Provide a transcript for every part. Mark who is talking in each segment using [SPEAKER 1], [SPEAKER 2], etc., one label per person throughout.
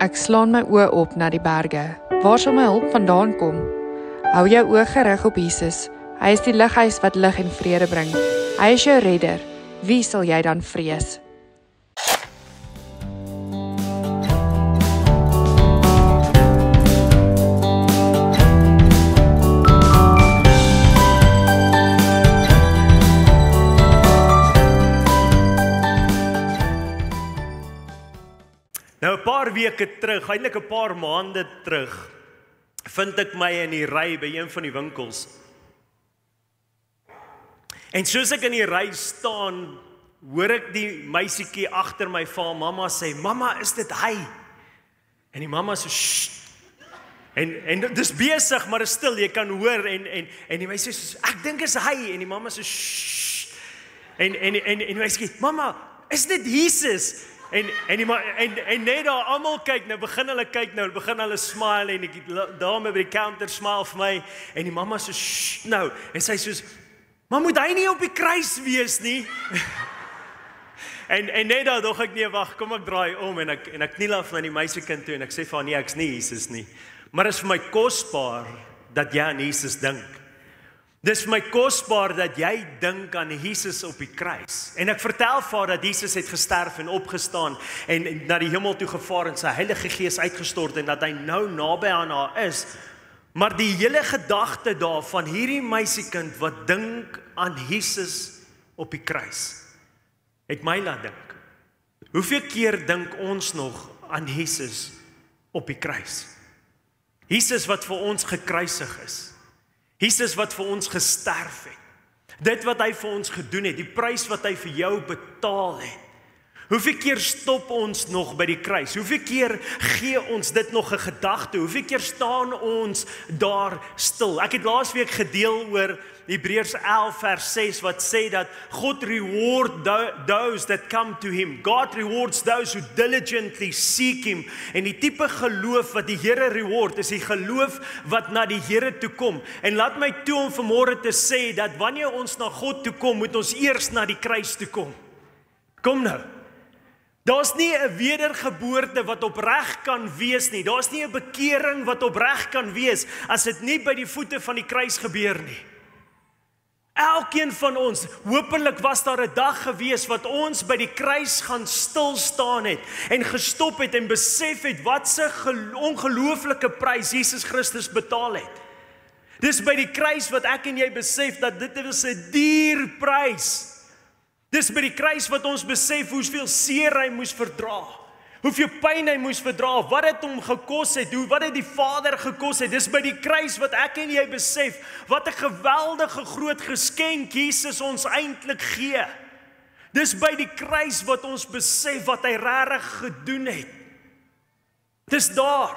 [SPEAKER 1] Ek slaan my oë op na die berge. Waar sal my hulp vandaan kom? Hou jou oë gerig op Jesus. Hy is die lighuis wat lig en vrede bring. Hy is jou redder. Wie sal jy dan vrees?
[SPEAKER 2] Nou 'n paar weke terug, eintlik 'n paar maande terug, vind ek my in die ry by een van die winkels. En soos ek in die ry staan, hoor ek die meisietjie agter my vir haar mamma sê, "Mamma, is dit hy?" En die mamma sê, "Sst." En dis besig, maar is stil, jy kan hoor en die meisie sê, "Ek dink is hy." En die mamma sê, "Sst." En die meisietjie, "Mamma, is dit Jesus?" En net daar almal kyk, nou begin hulle smile en die dame by die counter smile vir my en die mamma sê, "Shh, nou." En sy sê, "Maar moet hy nie op die kruis wees nie?" en net daar dog ek, nee, wag, kom ek draai om en ek kniel af na die meisiekind toe en ek sê vir haar, "Nee, ek's nie Jesus nie." Maar is vir my kosbaar dat jy aan Jesus dink. Dis vir my kosbaar dat jy dink aan Jesus op die kruis. En ek vertel vir haar dat Jesus het gesterf en opgestaan en na die hemel toe gevaar en sy Heilige Gees uitgestort en dat hy nou naby aan haar is. Maar die hele gedagte daarvan hierdie meisiekind wat dink aan Jesus op die kruis, het my laat dink. Hoeveel keer dink ons nog aan Jesus op die kruis? Jesus wat vir ons gekruisig is. Jesus wat vir ons gesterf het. Dit wat hy vir ons gedoen het, die prys wat hy vir jou betaal het. Hoeveel keer stop ons nog by die kruis? Hoeveel keer gee ons dit nog 'n gedagte? Hoeveel keer staan ons daar stil? Ek het laasweek gedeel oor Hebreërs 11 vers 6 wat sê dat God reward those that come to him. God rewards those who diligently seek him. En die tipe geloof wat die Here reward is die geloof wat na die Here toe kom. En laat my toe om vanmôre te sê dat wanneer ons na God toe kom, moet ons eers na die kruis toe kom. Kom nou. Daar's nie 'n wedergeboorte wat opreg kan wees nie. Daar's nie 'n bekering wat opreg kan wees as dit nie by die voete van die kruis gebeur nie. Elkeen van ons, hopelik was daar 'n dag gewees wat ons by die kruis gaan stil staan het en gestop het en besef het wat 'n ongelooflike prys Jesus Christus betaal het. Dis by die kruis wat ek en jy besef dat dit is 'n duur prys. Dis by die kruis wat ons besef hoeveel seer hy moes verdra. Hoeveel pyn hy moes verdra, wat het hom gekos het, wat het die Vader gekos het. Dis by die kruis wat ek en jy besef wat 'n geweldige groot geskenk Jesus ons eintlik gee. Dis by die kruis wat ons besef wat hy regtig gedoen het. Dis daar.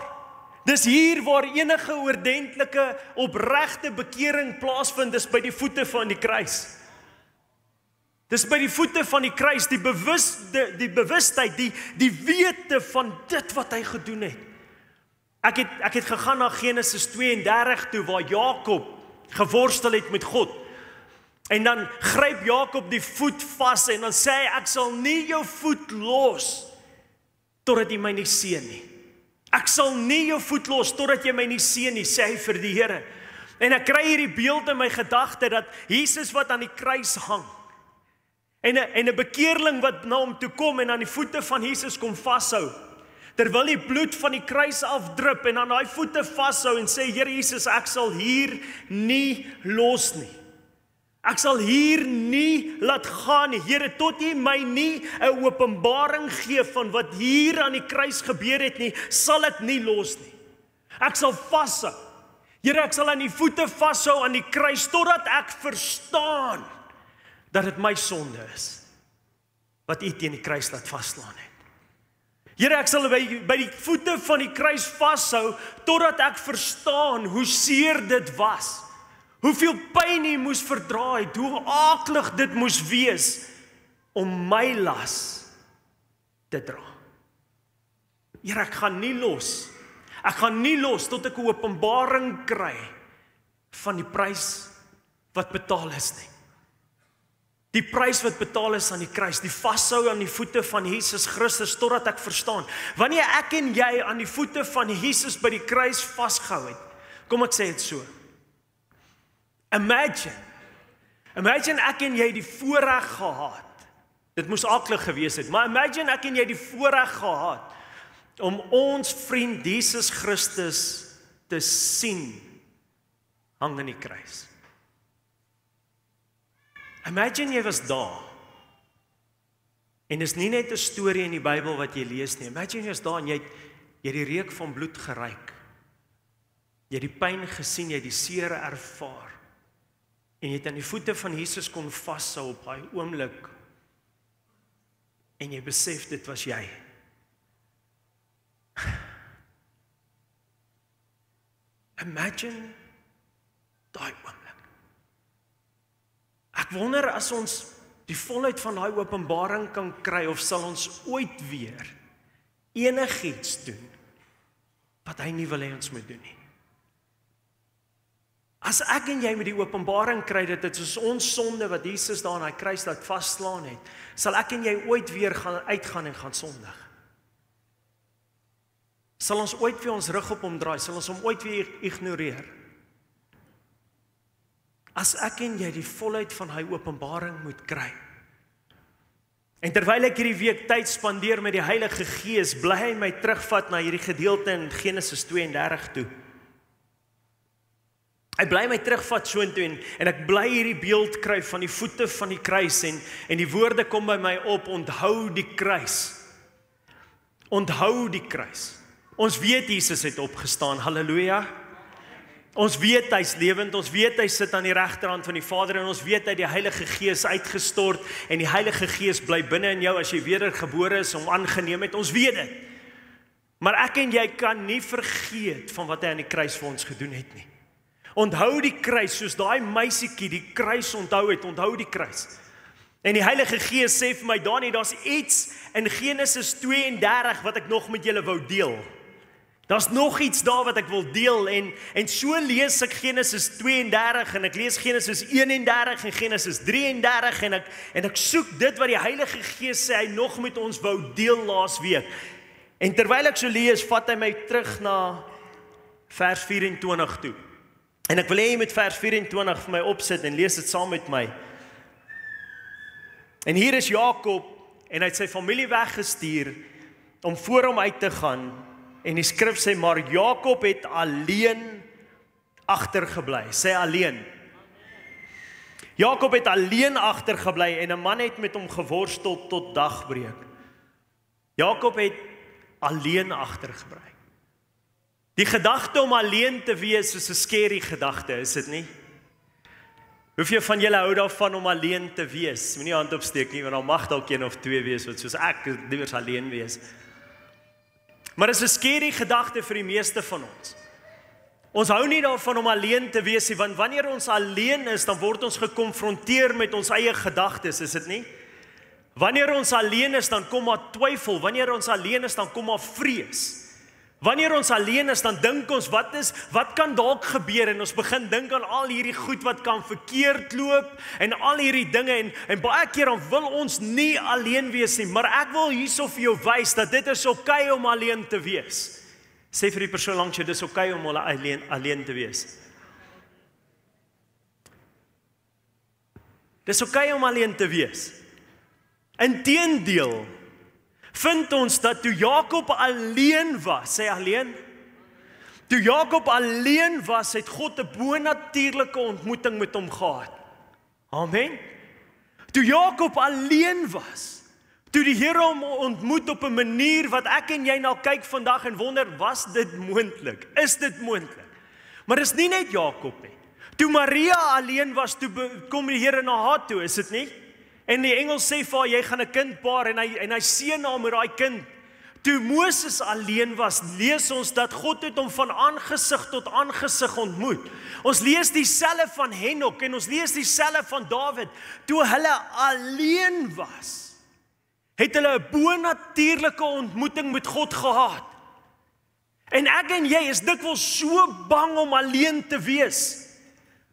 [SPEAKER 2] Dis hier waar enige oordentlike opregte bekering plaasvind, dis by die voete van die kruis. Dis by die voete van die kruis, die bewustheid, die wete van dit wat hy gedoen het. Ek het gegaan na Genesis 32 toe, waar Jakob geworstel het met God. En dan gryp Jakob die voet vas en dan sê hy, ek sal nie jou voet los, totdat jy my nie seën nie. Ek sal nie jou voet los, totdat jy my nie seën nie, sê hy vir die Here. En ek kry hierdie beeld in my gedagte, dat Jesus wat aan die kruis hang, en 'n bekeerling wat na hom toe kom en aan die voete van Jesus kom vashou, terwyl die bloed van die kruis afdrup en aan daai voete vashou en sê, Here Jesus, ek sal hier nie los nie. Ek sal hier nie laat gaan nie. Here, tot U my nie 'n openbaring gee van wat hier aan die kruis gebeur het nie, sal ek nie los nie. Ek sal vashou. Here, ek sal aan die voete vashou aan die kruis totdat ek verstaan dat dit my sonde is wat U teen die kruis laat vaslaan het. Here, ek sal by die voete van die kruis vashou totdat ek verstaan hoe seer dit was. Hoeveel pyn U moes verdra het, hoe aaklig dit moes wees om my las te dra. Here, ek gaan nie los. Ek gaan nie los tot ek 'n openbaring kry van die prys wat betaal is nie. Die prys wat betaal is aan die kruis, die vashou aan die voete van Jesus Christus, totdat ek verstaan. Wanneer ek en jy aan die voete van Jesus by die kruis vasgehou het, kom ek sê dit so. Imagine ek en jy die voorreg gehad, dit moes aklig gewees het, maar imagine ek en jy die voorreg gehad, om ons vriend Jesus Christus te sien, hang in die kruis. Imagine jy was daar, en is nie net 'n storie in die Bybel wat jy lees nie, imagine jy was daar, en jy het die reuk van bloed geruik, jy het die pyn gesien, jy het die seer ervaar, en jy het aan die voete van Jesus kon vashou op daai oomblik, en jy besef dit was jy. Imagine daai oomblik. Ek wonder as ons die volheid van daai openbaring kan kry, of sal ons ooit weer enigiets doen wat hy nie wil hê ons moet doen nie. As ek en jy met die openbaring kry dat dit is ons sonde wat Jesus daar aan die kruis laat vasslaan het, sal ek en jy ooit weer gaan uitgaan en gaan sondig. Sal ons ooit weer ons rug op hom draai, sal ons hom ooit weer ignoreer. As ek en jy die volheid van hy openbaring moet kry. En terwyl ek hierdie week tyd spandeer met die Heilige Gees, bly hy my terugvat na hierdie gedeelte in Genesis 32 toe. Hy bly my terugvat soontoe en ek bly hierdie beeld kry van die voete van die kruis en die woorde kom by my op, onthou die kruis. Onthou die kruis. Ons weet Jesus het opgestaan, halleluja. Ons weet hy's lewend, ons weet hy sit aan die regterhand van die Vader en ons weet hy die Heilige Gees uitgestort en die Heilige Gees bly binne in jou as jy wedergebore is, om aangeneem het, ons weet dit. Maar ek en jy kan nie vergeet van wat hy aan die kruis vir ons gedoen het nie. Onthou die kruis, soos daai meisiekie die kruis onthou het, onthou die kruis. En die Heilige Gees sê vir my, Dani, daar's iets in Genesis 32 wat ek nog met julle wou deel. Daar's nog iets daar wat ek wil deel en so lees ek Genesis 32 en ek lees Genesis 31 en Genesis 33 en ek soek dit wat die Heilige Gees sê hy nog met ons wou deel laas week. En terwyl ek so lees, vat hy my terug na vers 24 toe. En ek wil hê jy met vers 24 vir my opsit en lees dit saam met my. En hier is Jakob en hy het sy familie weggestuur om voor hom uit te gaan. En die skrif sê, maar Jakob het alleen agtergebly. Sê alleen. Jakob het alleen agtergebly en 'n man het met hom geworstel tot dagbreek. Jakob het alleen agtergebly. Die gedagte om alleen te wees is 'n scary gedagte, is dit nie? Hoeveel van julle hou daarvan om alleen te wees? Moenie hand opsteek nie, want dan mag dalk een of twee wees wat soos ek liewer alleen wees. Maar is 'n scary gedagte vir die meeste van ons. Ons hou nie daarvan om alleen te wees nie, want wanneer ons alleen is, dan word ons gekonfronteer met ons eie gedagtes, is dit nie? Wanneer ons alleen is, dan kom maar twyfel. Wanneer ons alleen is, dan kom maar vrees. Wanneer ons alleen is, dan dink ons, wat kan dalk gebeur? En ons begin dink aan al hierdie goed wat kan verkeerd loop, en al hierdie dinge, en baie keer dan wil ons nie alleen wees nie, maar ek wil hierso vir jou wys, dat dit is oké om alleen te wees. Sê vir die persoon langs jou, dis oké om alleen te wees. Dis oké om alleen te wees. Inteendeel, vind ons dat toe Jakob alleen was, sê alleen, toe Jakob alleen was, het God 'n bonatuurlike ontmoeting met hom gehad. Amen. Toe Jakob alleen was, toe die Here hom ontmoet op 'n manier wat ek en jy nou kyk vandag en wonder, was dit moontlik? Is dit moontlik? Maar is nie net Jakob nie. Toe Maria alleen was, toe kom die Here na haar toe, is dit nie? En die engel sê vir haar, jy gaan 'n kind baar, en hy seën haar met daai kind. Toe Moses alleen was, lees ons dat God het hom van aangesig tot aangesig ontmoet. Ons lees dieselfde van Henok en ons lees dieselfde van Dawid. Toe hulle alleen was, het hulle 'n bonatuurlike ontmoeting met God gehad. En ek en jy is dikwels so bang om alleen te wees.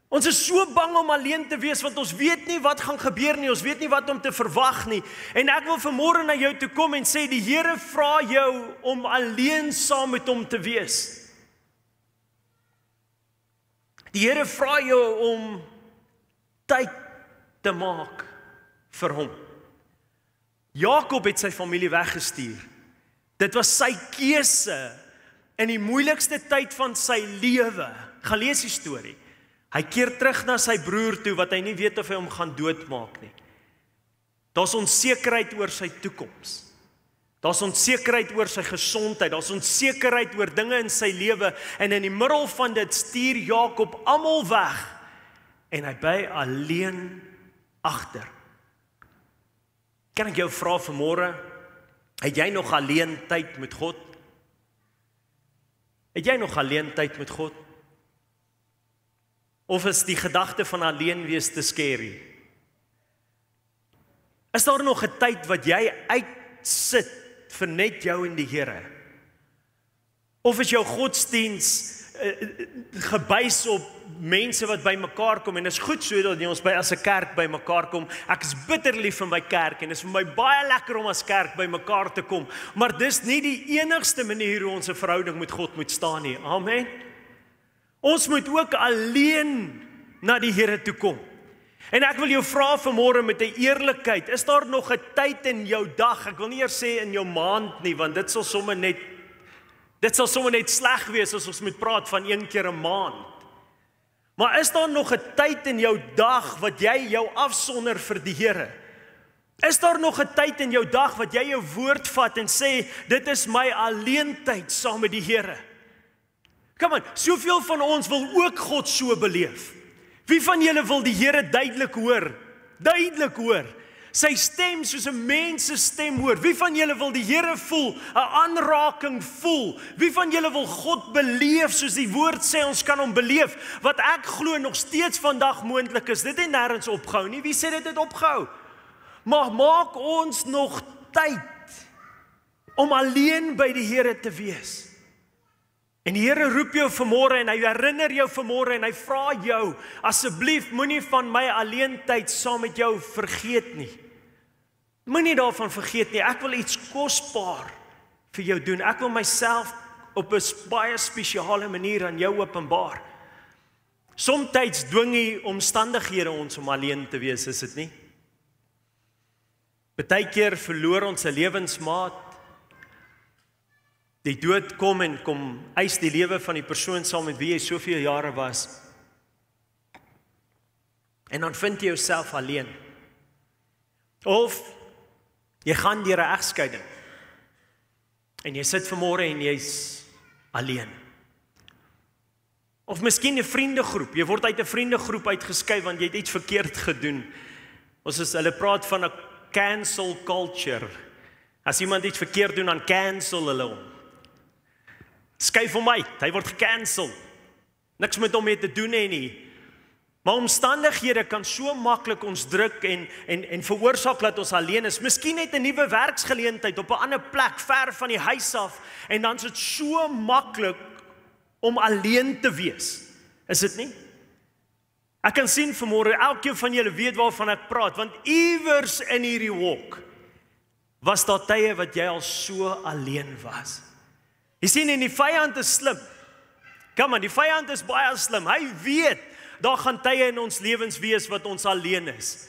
[SPEAKER 2] Ons is so bang om alleen te wees, want ons weet nie wat gaan gebeur nie, ons weet nie wat om te verwag nie. En ek wil vanmôre na jou toe kom en sê, die Here vra jou om alleen saam met hom te wees. Die Here vra jou om tyd te maak vir hom. Jakob het sy familie weggestuur. Dit was sy keuse in die moeilikste tyd van sy lewe. Gaan lees die storie. Hy keer terug na sy broer toe, wat hy nie weet of hy hom gaan doodmaak nie. Daar's onsekerheid oor sy toekoms. Daar's onsekerheid oor sy gesondheid, daar's onsekerheid oor dinge in sy lewe, en in die middel van dit stuur Jakob almal weg, en hy bly alleen agter. Kan ek jou vra vanmôre, het jy nog alleen tyd met God? Het jy nog alleen tyd met God? Of is die gedagte van alleen wees te scary? Is daar nog 'n tyd wat jy uitsit vir net jou en die Here? Of is jou godsdiens gebuis op mense wat by mekaar kom, en is goed so dat ons as 'n kerk by mekaar kom. Ek is bitter lief vir my kerk, en is vir my baie lekker om as kerk by mekaar te kom, maar dis nie die enigste manier hoe ons 'n verhouding met God moet staan nie. Amen. Ons moet ook alleen na die Here toe kom. En ek wil jou vra vanmôre met 'n eerlikheid, is daar nog 'n tyd in jou dag, ek wil nie eers sê in jou maand nie, want dit sal sommer net sleg wees as ons moet praat van een keer 'n maand. Maar is daar nog 'n tyd in jou dag wat jy jou afsonder vir die Here? Is daar nog 'n tyd in jou dag wat jy jou woord vat en sê, dit is my alleentyd saam met die Here? Kom aan, soveel van ons wil ook God so beleef. Wie van julle wil die Here duidelik hoor? Duidelik hoor. Sy stem soos 'n mens se stem hoor. Wie van julle wil die Here voel, 'n aanraking voel? Wie van julle wil God beleef soos die woord sê ons kan hom beleef? Wat ek glo nog steeds vandag moontlik is. Dit het nêrens opgehou nie. Wie sê dit het opgehou? Maar maak ons nog tyd om alleen by die Here te wees. En die Here roep jou vanmôre en hy herinner jou vanmôre en hy vra jou, asseblief moenie van my alleentyd saam met jou vergeet nie. Moenie daarvan vergeet nie. Ek wil iets kosbaar vir jou doen. Ek wil myself op 'n baie spesiale manier aan jou openbaar. Somtyds dwing die omstandighede ons om alleen te wees, is dit nie? Partykeer verloor ons 'n lewensmaat. Die dood kom en kom eis die lewe van die persoon saam met wie jy soveel jare was. En dan vind jy jouself alleen. Of jy gaan deur 'n egskeiding. En jy sit vanmôre en jy's alleen. Of miskien 'n vriendegroep. Jy word uit 'n vriendegroep uitgeskuif want jy het iets verkeerd gedoen. Hulle praat van 'n cancel culture. As iemand iets verkeerd doen, dan cancel hulle hom. Skuif hom uit, hy word gecancel. Niks met hom mee te doen hê nie. Maar omstandighede kan so maklik ons druk en veroorsaak dat ons alleen is. Miskien net 'n nuwe werksgeleentheid op 'n ander plek ver van die huis af en dan is dit so maklik om alleen te wees. Is dit nie? Ek kan sien vanmôre elkeen van julle weet waarvan ek praat, want iewers in hierdie walk was daar tye wat jy al so alleen was. Jy sien, en die vyand is slim. Kom aan, die vyand is baie slim. Hy weet, daar gaan tye in ons lewens wees wat ons alleen is.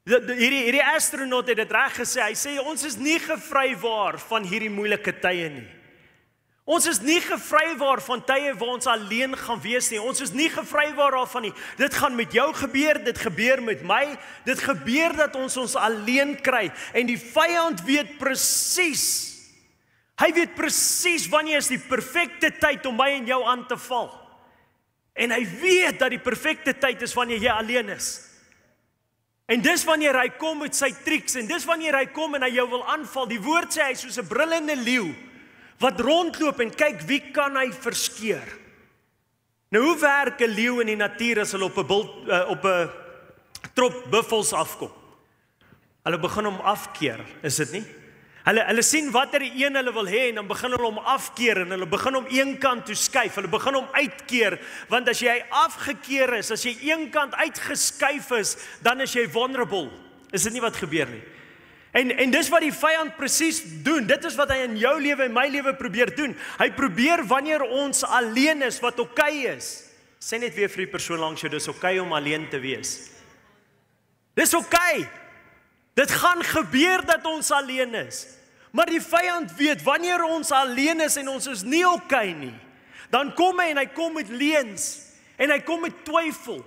[SPEAKER 2] Hierdie astronaut het dit reg gesê. Hy sê, ons is nie gevrywaar van hierdie moeilike tye nie. Ons is nie gevrywaar van tye waar ons alleen gaan wees nie. Ons is nie gevrywaar daarvan nie. Dit gaan met jou gebeur, dit gebeur met my. Dit gebeur dat ons alleen kry. En die vyand weet presies. Hy weet presies wanneer is die perfekte tyd om my en jou aan te val. En hy weet dat die perfekte tyd is wanneer jy alleen is. En dis wanneer hy kom met sy triks, en dis wanneer hy kom en hy jou wil aanval. Die woord sê hy is soos 'n brullende leeu, wat rondloop en kyk wie kan hy verskeur. Nou hoe werk 'n leeu in die natuur as hulle op 'n trop buffels afkom? Hulle begin hom afkeer, is dit nie? Hulle sien watter die een hulle wil hê en dan begin hulle hom afkeer en hulle begin hom een kant toe skuif. Hulle begin hom uitkeer, want as jy afgekeer is, as jy een kant uitgeskuif is, dan is jy vulnerable. Is dit nie wat gebeur nie? En dis wat die vyand presies doen. Dit is wat hy in jou lewe en my lewe probeer doen. Hy probeer wanneer ons alleen is, wat oukei is. Sê net weer vir die persoon langs jou, dis oukei om alleen te wees. Dis oukei. Dit gaan gebeur dat ons alleen is. Maar die vyand weet, wanneer ons alleen is en ons is nie oukei nie, dan kom hy en hy kom met leuns, en hy kom met twyfel,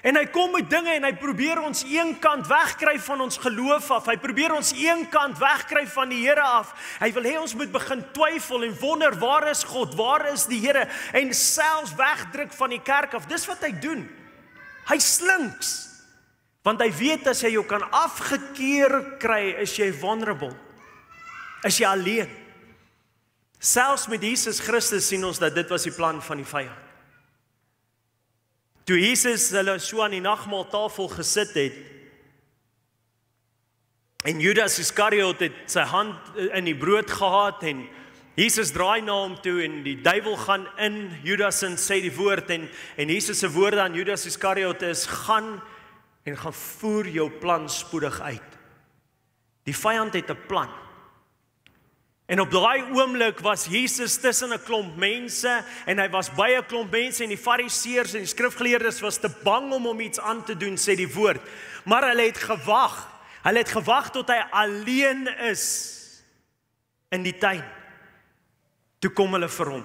[SPEAKER 2] en hy kom met dinge en hy probeer ons een kant wegkry van ons geloof af, hy probeer ons een kant wegkry van die Here af, hy wil hê ons moet begin twyfel en wonder, waar is God, waar is die Here, en selfs wegdruk van die kerk af. Dis wat hy doen. Hy slinks. Want hy weet as hy jou kan afgekeer kry, is jy vulnerable. Is jy alleen. Selfs met Jesus Christus sien ons dat dit was die plan van die vyand. Toe Jesus hulle so aan die nagmaaltafel gesit het, en Judas Iskariot het sy hand in die brood gehad, en Jesus draai na hom toe, en die duiwel gaan in Judas en sê die woord, en Jesus se woorde aan Judas Iskariot is, gaan voer jou plan spoedig uit. Die vyand het 'n plan. En op daai oomblik was Jesus tussen 'n klomp mense, en hy was by 'n klomp mense, en die fariseërs en die skrifgeleerdes was te bang om hom iets aan te doen, sê die woord. Maar hulle het gewag. Hulle het gewag tot hy alleen is in die tuin. Toe kom hulle vir hom.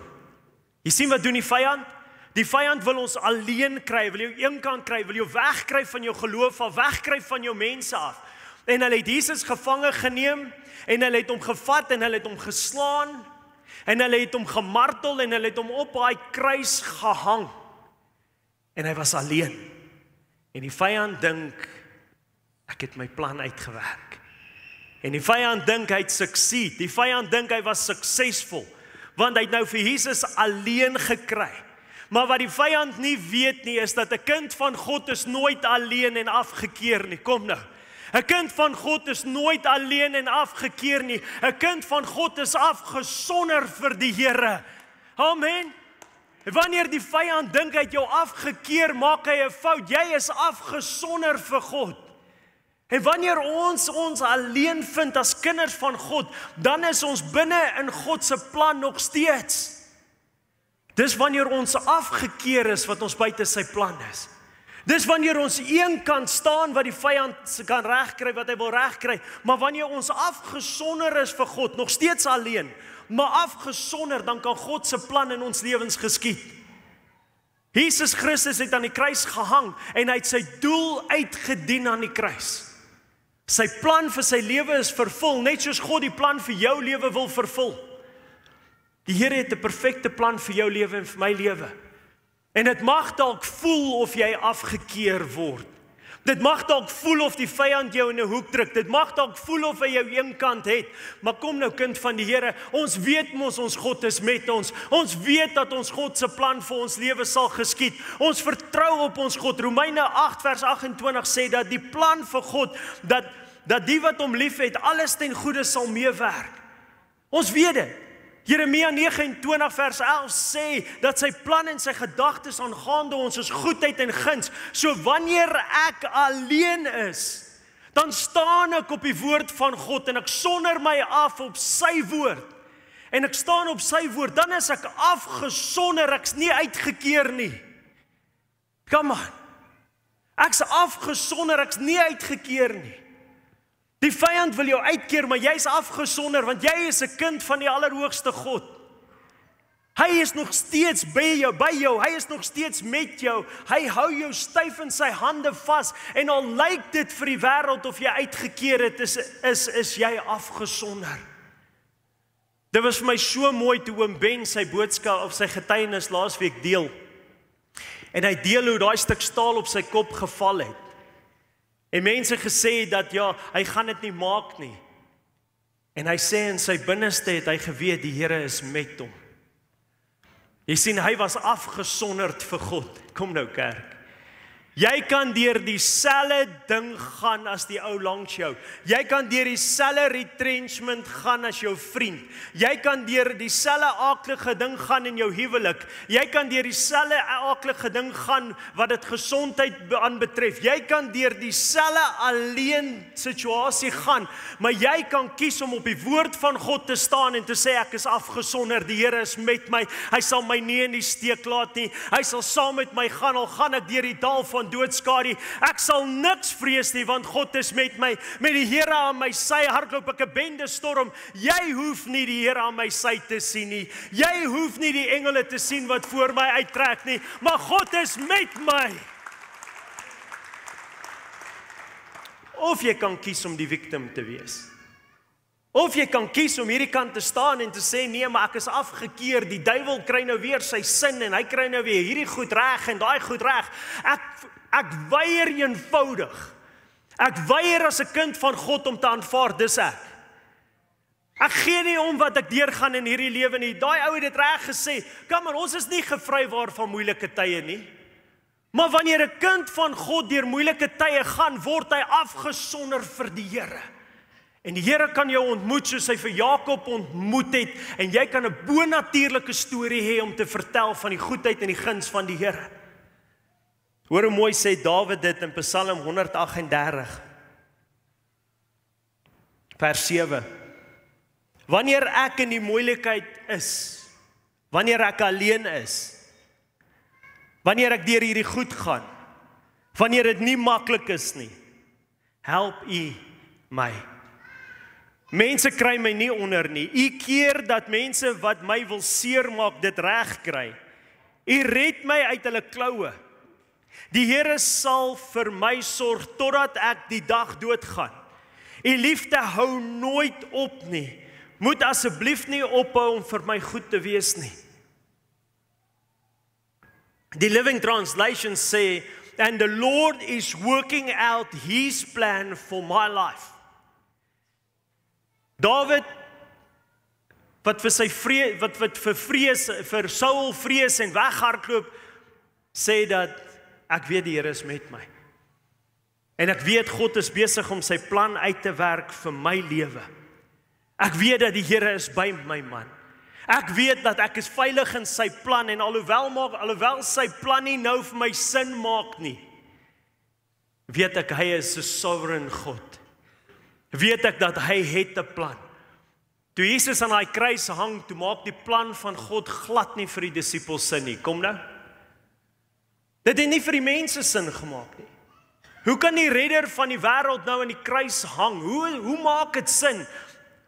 [SPEAKER 2] Jy sien wat doen die vyand? Die vyand wil ons alleen kry, wil jou een kant kry, wil jou wegkry van jou geloof af, wegkry van jou mense af. En hulle het Jesus gevange geneem, en hulle het hom gevat, en hulle het hom geslaan, en hulle het hom gemartel, en hulle het hom op daai kruis gehang. En hy was alleen. En die vyand dink, ek het my plan uitgewerk. En die vyand dink hy het succeed. Die vyand dink hy was suksesvol, want hy het nou vir Jesus alleen gekry. Maar wat die vyand nie weet nie, is dat 'n kind van God is nooit alleen en afgekeer nie. Kom nou. 'n kind van God is nooit alleen en afgekeer nie. 'n kind van God is afgesonder vir die Here. Amen. Wanneer die vyand dink hy het jou afgekeer, maak hy 'n fout. Jy is afgesonder vir God. En wanneer ons alleen vind as kinders van God, dan is ons binne in God se plan nog steeds. Dis wanneer ons afgekeer is wat ons buite sy plan is. Dis wanneer ons een kan staan wat die vyand kan regkry, wat hy wil regkry, maar wanneer ons afgesonder is vir God, nog steeds alleen, maar afgesonder, dan kan God se plan in ons lewens geskied. Jesus Christus het aan die kruis gehang en hy het sy doel uitgedien aan die kruis. Sy plan vir sy lewe is vervul, net soos God die plan vir jou lewe wil vervul. Die Here het 'n perfekte plan vir jou lewe en vir my lewe. En dit mag dalk voel of jy afgekeer word. Dit mag dalk voel of die vyand jou in 'n hoek druk. Dit mag dalk voel of hy jou een kant het. Maar kom nou kind van die Here, ons weet mos ons God is met ons. Ons weet dat ons God se plan vir ons lewe sal geskied. Ons vertrou op ons God. Romeine 8 vers 28 sê dat die plan vir God, dat die wat hom liefhet, alles ten goeie sal meewerk. Ons weet dit. Jeremia 29 vers 11 sê dat sy plan en sy gedagtes aangaande ons is goedheid en guns. So wanneer ek alleen is, dan staan ek op die woord van God en ek sonder my af op sy woord. En ek staan op sy woord, dan is ek afgesonder, ek's nie uitgekeer nie. Come on. Ek's afgesonder, ek's nie uitgekeer nie. Die vyand wil jou uitkeer, maar jy's afgesonder, want jy is 'n kind van die Allerhoogste God. Hy is nog steeds by jou, hy is nog steeds met jou, hy hou jou styf in sy hande vas, en al lyk dit vir die wêreld of jy uitgekeer het, is jy afgesonder. Dit was vir my so mooi toe oom Ben sy boodskap of sy getuienis laasweek deel. En hy deel hoe daai stuk staal op sy kop geval het. En mense gesê dat ja, hy gaan dit nie maak nie. En hy sê in sy binneste het hy geweet die Here is met hom. Jy sien, hy was afgesonderd vir God. Kom nou kerk. Jy kan deur dieselfde ding gaan as die ou langs jou. Jy kan deur dieselfde retrenchment gaan as jou vriend. Jy kan deur dieselfde aaklige ding gaan in jou huwelik. Jy kan deur dieselfde aaklige ding gaan wat dit gesondheid aanbetref. Jy kan deur dieselfde alleen situasie gaan, maar jy kan kies om op die woord van God te staan en te sê ek is afgesonder, die Here is met my. Hy sal my nie in die steek laat nie. Hy sal saam met my gaan, al gaan ek deur die dal van doodskadu. Ek sal niks vrees nie, want God is met my. Met die Here aan my sy hardloop ek 'n bende storm. Jy hoef nie die Here aan my sy te sien nie. Jy hoef nie die engele te sien wat voor my uittrek nie, maar God is met my. Of jy kan kies om die victim te wees. Of jy kan kies om hierdie kant te staan en te sê, nee, maar ek is afgekeer, die duiwel kry nou weer sy sin, en hy kry nou weer hierdie goed reg, en daai goed reg. Ek weier eenvoudig. Ek weier as 'n kind van God om te aanvaar, dis ek. Ek gee nie om wat ek deurgaan in hierdie lewe nie. Daai ou het dit reg gesê, kom maar, ons is nie gevrywaar van moeilike tye nie. Maar wanneer 'n kind van God deur moeilike tye gaan, word hy afgesonder vir die Here. En die Here kan jou ontmoet soos hy vir Jakob ontmoet het, en jy kan 'n bonatuurlike storie hê om te vertel van die goedheid en die guns van die Here. Hoor hoe mooi sê Dawid dit in Psalm 138, vers 7. Wanneer ek in die moeilikheid is, wanneer ek alleen is, wanneer ek deur hierdie goed gaan, wanneer dit nie maklik is nie, help U my. Mense kry my nie onder nie. U keer dat mense wat my wil seermaak dit reg kry. U red my uit hulle kloue. Die Here sal vir my sorg totdat ek die dag doodgaan. U liefde hou nooit op nie. Moet asseblief nie ophou om vir my goed te wees nie. Die Living Translation sê, and the Lord is working out His plan for my life. Dawid, wat vir Saul vrees en weghardloop, sê dat ek weet die Here is met my. En ek weet God is besig om sy plan uit te werk vir my lewe. Ek weet dat die Here is by my man. Ek weet dat ek is veilig in sy plan, en alhoewel sy plan nie nou vir my sin maak nie, weet ek hy is 'n sovereign God. Weet ek dat hy het 'n plan. Toe Jesus aan daai kruis hang, toe maak die plan van God glad nie vir die disippels sin nie. Kom nou. Dit het nie vir die mense sin gemaak nie. Hoe kan die redder van die wêreld nou aan die kruis hang? Hoe maak dit sin?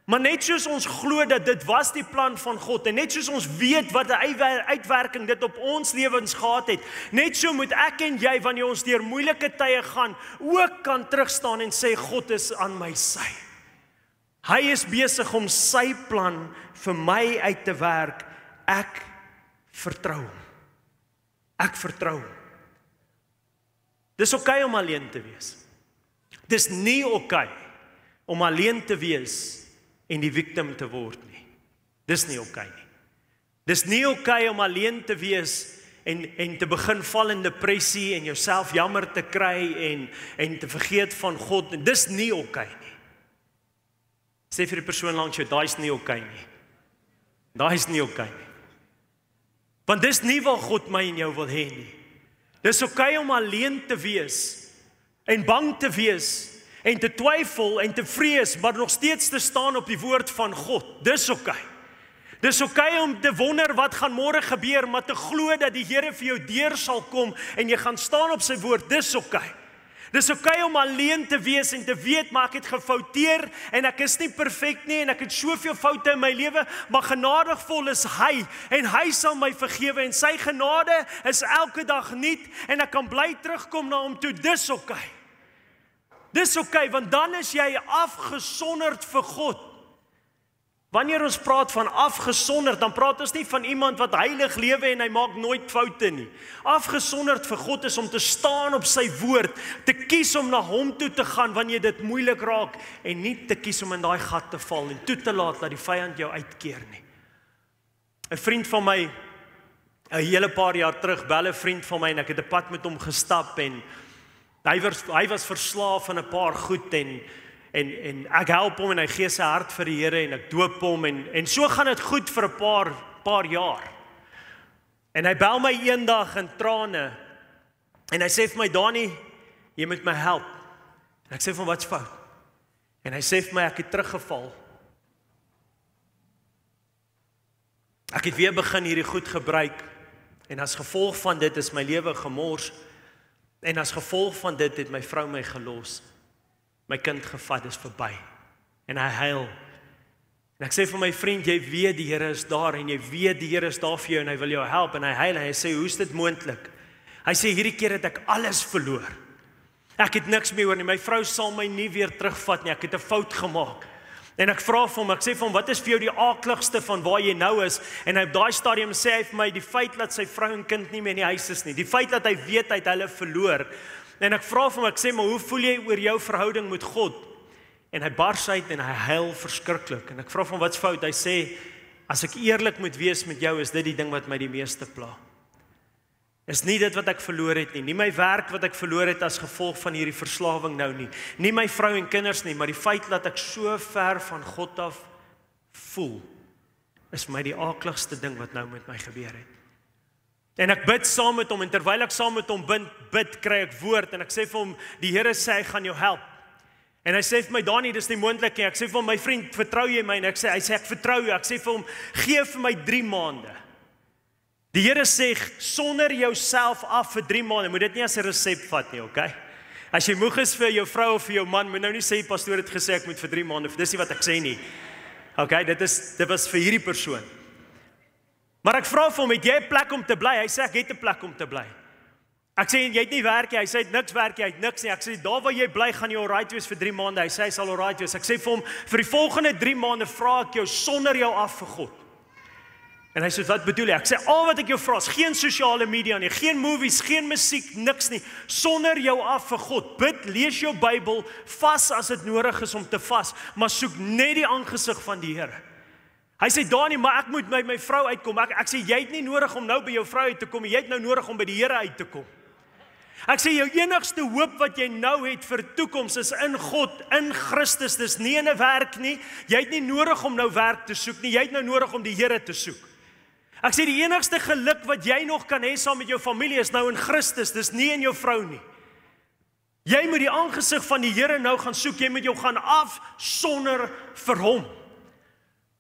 [SPEAKER 2] Maar net soos ons glo dat dit was die plan van God, en net soos ons weet wat 'n uitwerking dit op ons lewens gehad het, net so moet ek en jy, wanneer ons deur moeilike tye gaan, ook kan terugstaan en sê, God is aan my sy. Hy is besig om sy plan vir my uit te werk. Ek vertrou hom. Ek vertrou hom. Dis oké om alleen te wees. Dis nie oké om alleen te wees en die victim te word nie. Dis nie oké nie. Dis nie oké om alleen te wees en te begin val in depressie en jouself jammer te kry en te vergeet van God. Dis nie oké nie. Sê vir die persoon langs jou, daai is nie oké nie. Daai is nie oké nie. Want dis nie wat God my en jou wil hê nie. Dis oké om alleen te wees en bang te wees en te twyfel en te vrees, maar nog steeds te staan op die woord van God. Dis oké. Dis oké om te wonder wat gaan môre gebeur, maar te glo dat die Here vir jou deur sal kom en jy gaan staan op sy woord. Dis oké. Dis oké om alleen te wees en te weet, maar ek het gefouteer en ek is nie perfek nie en ek het soveel foute in my lewe, maar genadigvol is hy en hy sal my vergewe en sy genade is elke dag nuut en ek kan bly terugkom na hom toe. Dis oké. Dis oké, want dan is jy afgesonderd vir God. Wanneer ons praat van afgesonderd, dan praat ons nie van iemand wat heilig lewe en hy maak nooit foute nie. Afgesonderd vir God is om te staan op sy woord, te kies om na hom toe te gaan wanneer dit moeilik raak en nie te kies om in daai gat te val en toe te laat dat die vyand jou uitkeer nie. 'n vriend van my 'n hele paar jaar terug bel 'n vriend van my en ek het 'n pad met hom gestap en hy was verslaaf aan 'n paar goed en ek help hom en hy gee sy hart vir die Here en ek doop hom en so gaan dit goed vir 'n paar jaar. En hy bel my eendag in trane en hy sê vir my, Dani, jy moet my help. En ek sê vir hom, wat's fout? En hy sê vir my, ek het teruggeval. Ek het weer begin hierdie goed gebruik en as gevolg van dit is my lewe gemors en as gevolg van dit het my vrou my gelos. My kind gevat, is verby. En hy huil. En ek sê vir my vriend, jy weet die Here is daar en jy weet die Here is daar vir jou en hy wil jou help en hy huil en hy sê, hoe is dit moontlik? Hy sê, hierdie keer het ek alles verloor. Ek het niks meer oor nie, my vrou sal my nie weer terugvat nie, ek het 'n fout gemaak. En ek vra vir hom, ek sê vir hom, wat is vir jou die aakligste van waar jy nou is? En op daai stadium sê hy vir my, die feit dat sy vrou en kind nie meer in die huis is nie, die feit dat hy weet hy het hulle verloor. En ek vra vir hom, ek sê, maar hoe voel jy oor jou verhouding met God? En hy bars uit en hy huil verskriklik. En ek vra vir hom, wat's fout? Hy sê, as ek eerlik moet wees met jou, is dit die ding wat my die meeste pla. Is nie dit wat ek verloor het nie my werk wat ek verloor het as gevolg van hierdie verslawing nou nie my vrou en kinders nie, maar die feit dat ek so ver van God af voel, is my die aakligste ding wat nou met my gebeur het. En ek bid saam met hom, en terwyl ek saam met hom bid, kry ek woord, en ek sê vir hom, die Here sê, hy gaan jou help. En hy sê vir my, Dani, dis nie moontlik nie. Ek sê vir hom, my vriend, vertrou jy my? En hy sê, ek vertrou jou. Ek sê vir hom, gee vir my 3 maande. Die Here sê, sonder jouself af vir 3 maande, moet dit nie as 'n resep vat nie, okay? As jy moeg is vir jou vrou of vir jou man, moet nou nie sê, pastoor het gesê, ek moet vir 3 maande, dis nie wat ek sê nie. Okay, dit was vir hierdie persoon. Maar ek vra vir hom, het jy 'n plek om te bly? Hy sê, ek het 'n plek om te bly. Ek sê, jy het nie werk nie. Hy sê, hy het niks werk nie, hy het niks nie. Ek sê, daar waar jy bly, gaan jy alright wees vir 3 maande. Hy sê, hy sal alright wees. Ek sê vir hom, vir die volgende 3 maande vra ek jou sonder jou af vir God. En hy sê, wat bedoel jy? Ek sê, al wat ek jou vra is geen sosiale media nie, geen movies, geen musiek, niks nie, sonder jou af vir God. Bid, lees jou Bybel, vas as dit nodig is om te vas, maar soek net die aangesig van die Here. Hy sê, Dani, maar ek moet by my vrou uitkom. Ek sê, jy het nie nodig om nou by jou vrou uit te kom, jy het nou nodig om by die Here uit te kom. Ek sê, jou enigste hoop wat jy nou het vir toekoms is in God, in Christus, dis nie in 'n werk nie. Jy het nie nodig om nou werk te soek nie, jy het nou nodig om die Here te soek. Ek sê, die enigste geluk wat jy nog kan hê saam met jou familie is nou in Christus, dis nie in jou vrou nie. Jy moet die aangesig van die Here nou gaan soek, jy moet jou gaan afsonder vir hom.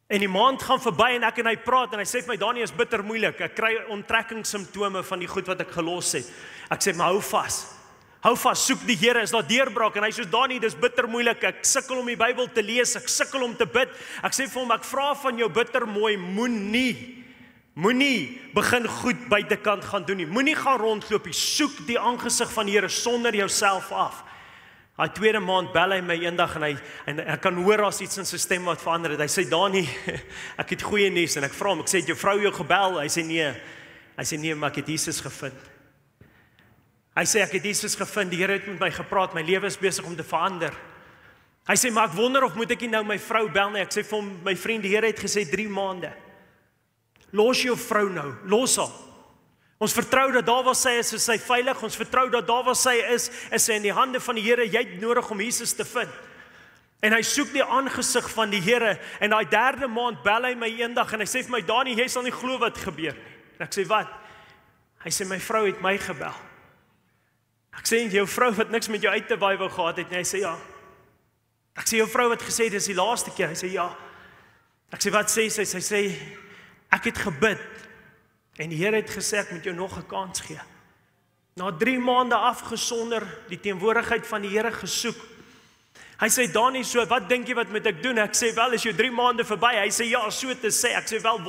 [SPEAKER 2] En die maand gaan verby en ek en hy praat en hy sê vir my, Dani, is bitter moeilik, ek kry onttrekkingssimptome van die goed wat ek gelos het. Ek sê, maar hou vas, soek die Here, is daar deurbraak? En hy sê, Dani, dis bitter moeilik, ek sukkel om die Bybel te lees, ek sukkel om te bid. Ek sê vir hom, ek vra van jou bitter mooi, moenie begin goed buitekant gaan doen nie, moenie gaan rondloop nie, soek die aangesig van die Here sonder jouself af. Hy tweede maand bel hy my eendag en ek kan hoor as iets in sy stem wat verander het. Hy sê, Dani, ek het goeie nuus en ek vra hom, ek sê, het jou vrou jou gebel? Hy sê nee, maar ek het Jesus gevind. Hy sê, ek het Jesus gevind, die Here het met my gepraat, my lewe is besig om te verander. Hy sê, maar ek wonder of moet ek nie nou my vrou bel nie? Ek sê vir hom, my vriend, die Here het gesê 3 maande. Los jou vrou nou, los haar. Ons vertrou dat daar waar sy is sy veilig. Ons vertrou dat daar waar sy is sy in die hande van die Here. Jy het nodig om Jesus te vind. En hy soek die aangesig van die Here. En daai 3de maand bel hy my eendag en hy sê vir my, Dani, jy sal nie glo wat gebeur nie. En ek sê, wat? Hy sê, my vrou het my gebel. Ek sê, jou vrou wat niks met jou uit te waai wou gehad het nie. Hy sê, ja. Ek sê, jou vrou het gesê, dis die laaste keer. Hy sê, ja. Ek sê, wat sê sy? Sy sê, ek het gebid. En die Here het gesê, ek moet jou nog 'n kans gee. Na 3 maande afgesonder, die teenwoordigheid van die Here gesoek. Hy sê, Dani, so, wat dink jy wat moet ek doen? Ek sê, wel, is jou 3 maande verby? Hy sê, ja, so te sê. Ek sê, wel,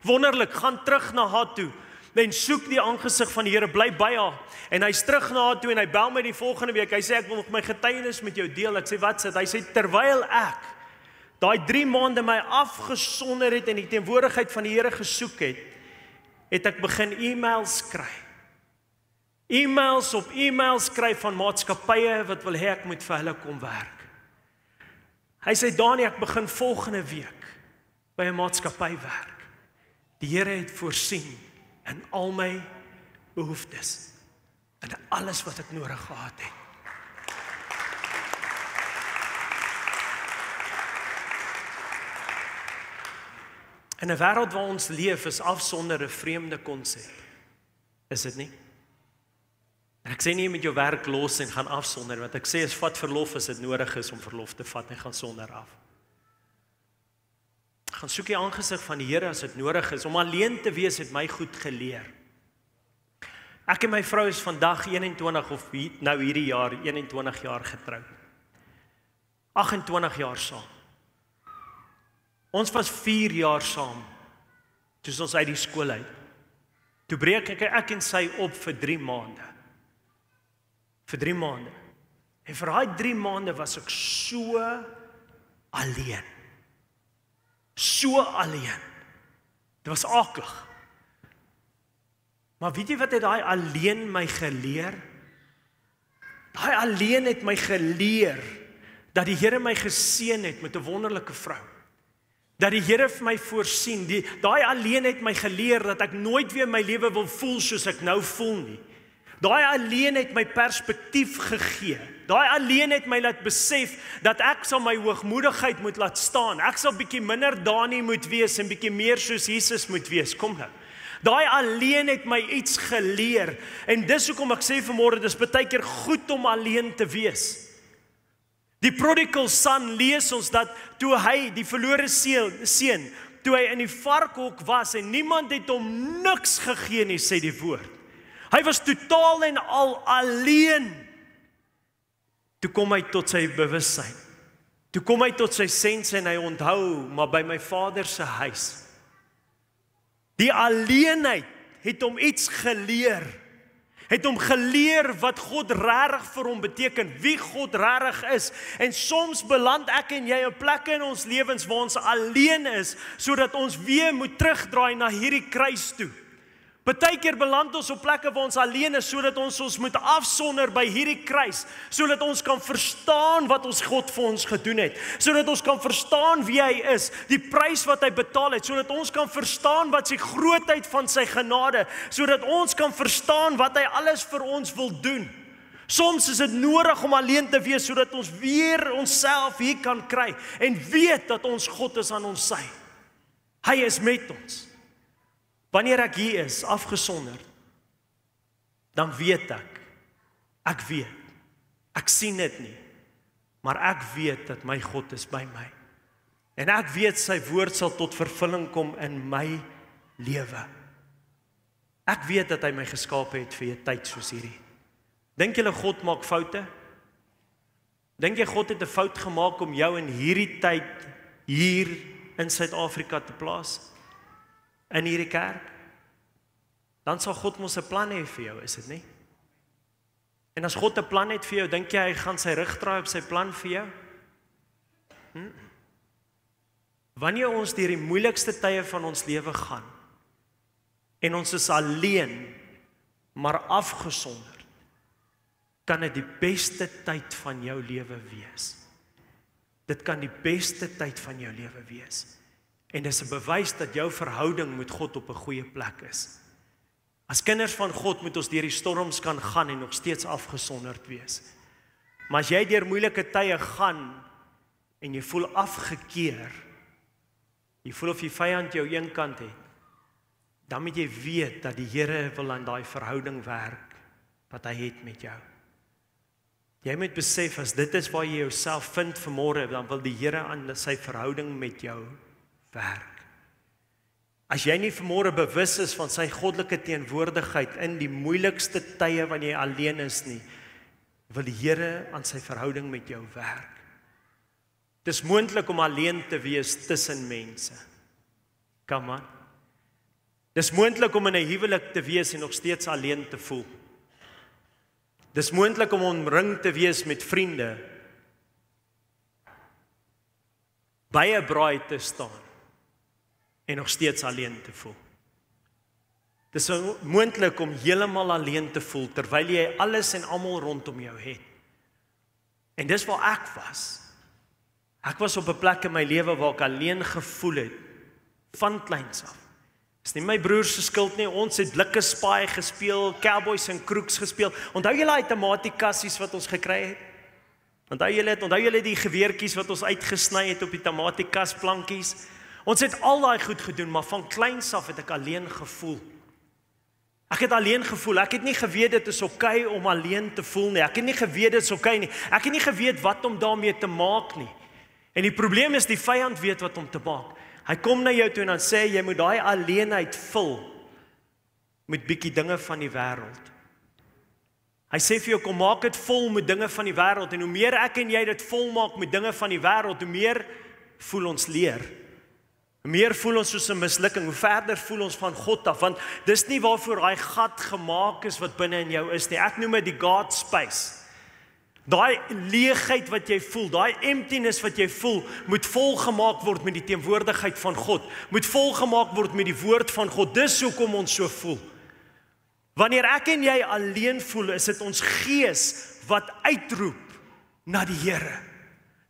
[SPEAKER 2] wonderlik, gaan terug na haar toe. En soek die aangesig van die Here, bly by haar. En hy's terug na haar toe en hy bel my die volgende week. Hy sê, ek wil nog my getuienis met jou deel. Ek sê, wat sê? Hy sê, terwyl ek daai 3 maande my afgesonder het en die teenwoordigheid van die Here gesoek het ek begin e-mails kry. E-mails op e-mails kry van maatskappye wat wil hê ek moet vir hulle kom werk. Hy sê, Dani, ek begin volgende week by 'n maatskappy werk. Die Here het voorsien. in al my behoeftes, in alles wat ek nodig gehad het. In 'n wêreld waar ons leef, is afsonder 'n vreemde konsep. Is dit nie? En ek sê nie met jou werk los en gaan afsonder, want ek sê as vat verlof as dit nodig is om verlof te vat en gaan sonder af. Gaan soek die aangesig van die Here as dit nodig is. Om alleen te wees het my goed geleer. Ek en my vrou is vandag 21 of nou hierdie jaar 21 jaar getroud. 28 jaar saam. Ons was 4 jaar saam, toe ons uit die skool uit. Toe breek ek en sy op vir 3 maande. Vir 3 maande. En vir daai 3 maande was ek so alleen. So alleen. Dit was aklig. Maar weet jy wat het daai alleen my geleer? Daai alleen het my geleer dat die Here my geseën het met 'n wonderlike vrou. Dat die Here vir my voorsien. Daai alleen het my geleer dat ek nooit weer my lewe wil voel soos ek nou voel nie. Daai alleen het my perspektief gegee. Daai alleen het my laat besef dat ek sal my hoogmoedigheid moet laat staan. Ek sal bietjie minder Dani moet wees en bietjie meer soos Jesus moet wees. Kom nou. Daai alleen het my iets geleer. En dis hoekom ek sê vanmôre, dis baie keer goed om alleen te wees. Die prodigal son lees ons dat toe hy, die verlore seun, toe hy in die varkhok was en niemand het hom niks gegee nie, sê die woord. Hy was totaal en al alleen. Toe kom hy tot sy bewussyn. Toe kom hy tot sy sense en hy onthou, maar by my Vader se huis. Die alleenheid het hom iets geleer. Het hom geleer wat God regtig vir hom beteken, wie God regtig is. En soms beland ek en jy op plekke in ons lewens waar ons alleen is, sodat ons weer moet terugdraai na hierdie kruis toe. Partykeer beland ons op plekke waar ons alleen is, sodat ons moet afsonder by hierdie kruis, sodat ons kan verstaan wat ons God vir ons gedoen het, sodat ons kan verstaan wie hy is, die prys wat hy betaal het, sodat ons kan verstaan wat sy grootheid van sy genade, sodat ons kan verstaan wat hy alles vir ons wil doen. Soms is dit nodig om alleen te wees, sodat ons weer onsself hier kan kry, en weet dat ons God is aan ons sy. Hy is met ons. Wanneer ek hier is, afgesonder, dan weet ek weet, ek sien dit nie, maar ek weet dat my God is by my. En ek weet sy woord sal tot vervulling kom in my lewe. Ek weet dat hy my geskaap het vir 'n tyd soos hierdie. Dink julle God maak foute? Dink jy God het 'n fout gemaak om jou in hierdie tyd hier in Suid-Afrika te plaas? In hierdie kerk? Dan sal God mos 'n plan hê vir jou, is dit nie? En as God 'n plan het vir jou, dink jy hy gaan sy rug draai op sy plan vir jou? Wanneer ons deur die moeilikste tye van ons lewe gaan, en ons is alleen, maar afgesonder, kan dit die beste tyd van jou lewe wees. Dit kan die beste tyd van jou lewe wees. En dis 'n bewys dat jou verhouding met God op 'n goeie plek is. As kinders van God moet ons deur die storms kan gaan en nog steeds afgesonderd wees. Maar as jy deur moeilike tye gaan en jy voel afgekeer, jy voel of die vyand jou een kant het, dan moet jy weet dat die Here wil aan daai verhouding werk wat hy het met jou. Jy moet besef, as dit is waar jy jouself vind vanmôre, dan wil die Here aan sy verhouding met jou werk. As jy nie vanmôre bewus is van sy goddelike teenwoordigheid in die moeilikste tye wanneer jy alleen is nie, wil die Here aan sy verhouding met jou werk. Dis moontlik om alleen te wees tussen mense. Come on. Dis moontlik om in 'n huwelik te wees en nog steeds alleen te voel. Dis moontlik om omring te wees met vriende, by 'n braai te staan en nog steeds alleen te voel. Dis moontlik om heeltemal alleen te voel terwyl jy alles en almal rondom jou het. En dis waar ek was. Ek was op 'n plek in my lewe waar ek alleen gevoel het van kleins af. Dis nie my broer se skuld nie, ons het blikke spaai gespeel, cowboys en crooks gespeel. Onthou julle daai tamatiekassies wat ons gekry het? Onthou julle die geweertjies wat ons uitgesny het op die tamatiekasplankies? Ons het al daai goed gedoen, maar van kleins af het ek alleen gevoel. Ek het alleen gevoel, ek het nie geweet dit is oukei om alleen te voel nie. Ek het nie geweet dit is oukei nie. Ek het nie geweet wat om daarmee te maak nie. En die probleem is die vyand weet wat om te maak. Hy kom na jou toe en dan sê jy moet daai alleenheid vul met bietjie dinge van die wêreld. Hy sê vir jou kom maak dit vol met dinge van die wêreld en hoe meer ek en jy dit vol maak met dinge van die wêreld, hoe meer voel ons leer. Hoe meer voel ons soos 'n mislukking, hoe verder voel ons van God af, want dis nie waarvoor daai gat gemaak is wat binne in jou is nie. Ek noem dit die God space. Daai leegheid wat jy voel, daai emptiness wat jy voel, moet volgemaak word met die teenwoordigheid van God, moet volgemaak word met die woord van God. Dis hoekom ons so voel. Wanneer ek en jy alleen voel, is dit ons gees wat uitroep na die Here.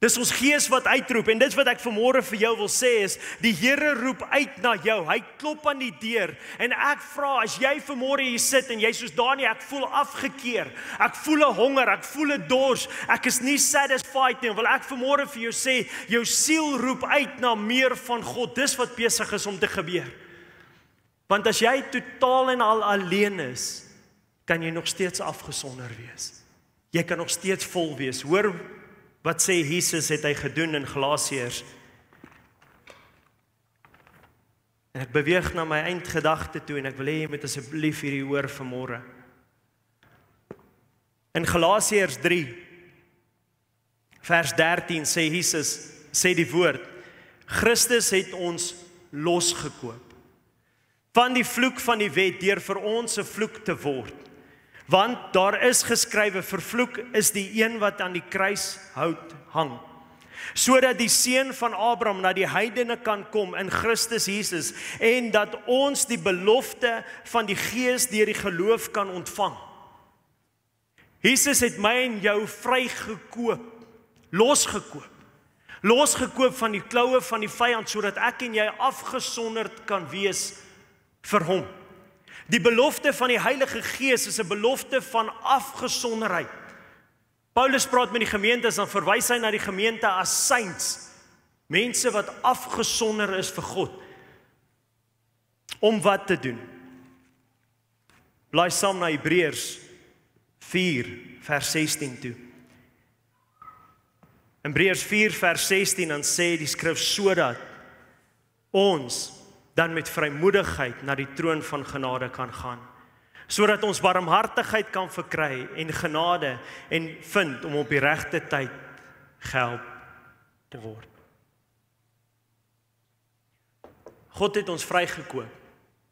[SPEAKER 2] Dis ons gees wat uitroep en dit wat ek vanmôre vir jou wil sê is, die Here roep uit na jou, hy klop aan die deur en ek vra, as jy vanmôre hier sit en jy soos Daniël, ek voel afgekeer, ek voel 'n honger, ek voel 'n dors, ek is nie satisfied nie, wil ek vanmôre vir jou sê, jou siel roep uit na meer van God, dis wat besig is om te gebeur. Want as jy totaal en al alleen is, kan jy nog steeds afgesonder wees. Jy kan nog steeds vol wees. Hoor wat sê Jesus het hy gedoen in Galasiërs. En ek beweeg na my eindgedagte toe en ek wil hê jy moet asseblief hierdie hoor vanmôre. In Galasiërs 3 vers 13 sê Jesus, sê die woord, Christus het ons losgekoop van die vloek van die wet deur vir ons 'n vloek te word. Want daar is geskrywe, vervloek is die een wat aan die kruishout hang, sodat die seun van Abraham na die heidene kan kom in Christus Jesus en dat ons die belofte van die Gees deur die geloof kan ontvang. Jesus het my en jou vrygekoop, losgekoop van die kloue van die vyand sodat ek en jy afgesonderd kan wees vir hom. Die belofte van die Heilige Gees is 'n belofte van afgesonderheid. Paulus praat met die gemeentes, dan verwys hy na die gemeente as saints, mense wat afgesonder is vir God. Om wat te doen? Blaai saam na Hebreërs 4 vers 16 toe. In Hebreërs 4 vers 16 dan sê die skrif sodat ons dan met vrymoedigheid na die troon van genade kan gaan, sodat ons barmhartigheid kan verkry en genade en vind om op die regte tyd gehelp te word. God het ons vrygekoop.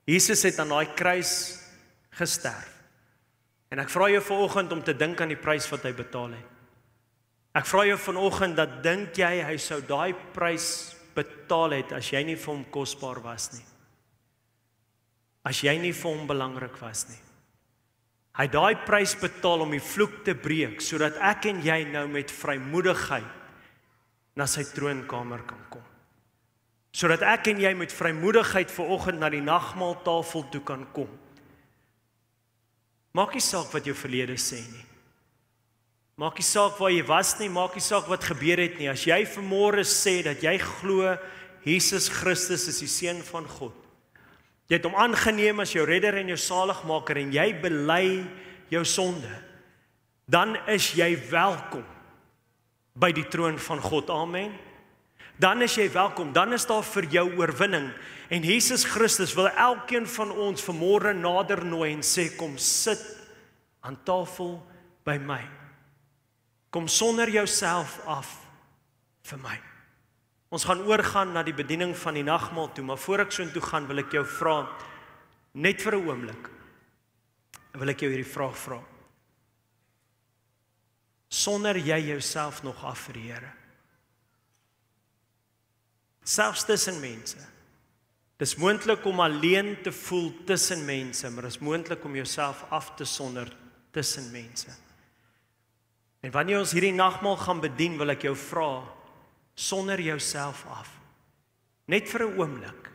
[SPEAKER 2] Jesus het aan daai kruis gesterf. En ek vra jou vanoggend om te dink aan die prys wat hy betaal het. Ek vra jou vanoggend dat dink jy hy sou daai prys betaal het as jy nie vir hom kosbaar was nie. As jy nie vir hom belangrik was nie. Hy het daai prys betaal om die vloek te breek, sodat ek en jy nou met vrymoedigheid na sy troonkamer kan kom. Sodat ek en jy met vrymoedigheid vanoggend na die nagmaaltafel toe kan kom. Maak nie saak wat jou verlede sê nie. Maak nie saak waar jy was nie, maak nie saak wat gebeur het nie. As jy vanmôre sê dat jy glo Jesus Christus is die seun van God, jy het hom aangeneem as jou redder en jou saligmaker en jy bely jou sonde, dan is jy welkom by die troon van God. Amen. Dan is jy welkom, dan is daar vir jou oorwinning en Jesus Christus wil elkeen van ons vanmôre nader nooi en sê kom sit aan tafel by my. Kom sonder jouself af vir my. Ons gaan oorgaan na die bediening van die nagmaal toe, maar voor ek so intoe gaan, wil ek jou vra, net vir 'n oomblik, wil ek jou hierdie vraag vra. Sonder jy jouself nog af vir die Here? Selfs tussen mense. Dis moontlik om alleen te voel tussen mense, maar dis moontlik om jouself af te sonder tussen mense. En wanneer ons hierdie nagmaal gaan bedien, wil ek jou vra, sonder jouself af. Net vir 'n oomblik.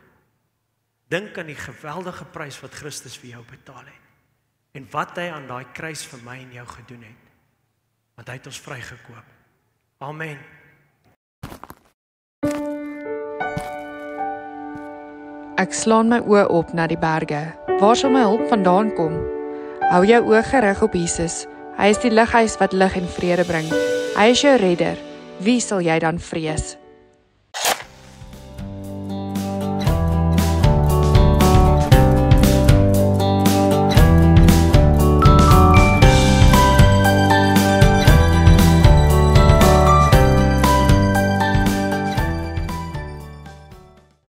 [SPEAKER 2] Dink aan die geweldige prys wat Christus vir jou betaal het. En wat hy aan daai kruis vir my en jou gedoen het. Want hy het ons vrygekoop. Amen.
[SPEAKER 1] Ek slaan my oë op na die berge. Waar sal my hulp vandaan kom? Hou jou oë gerig op Jesus. Hy is die lighuis wat lig en vrede bring. Hy is jou redder. Wie sal jy dan vrees?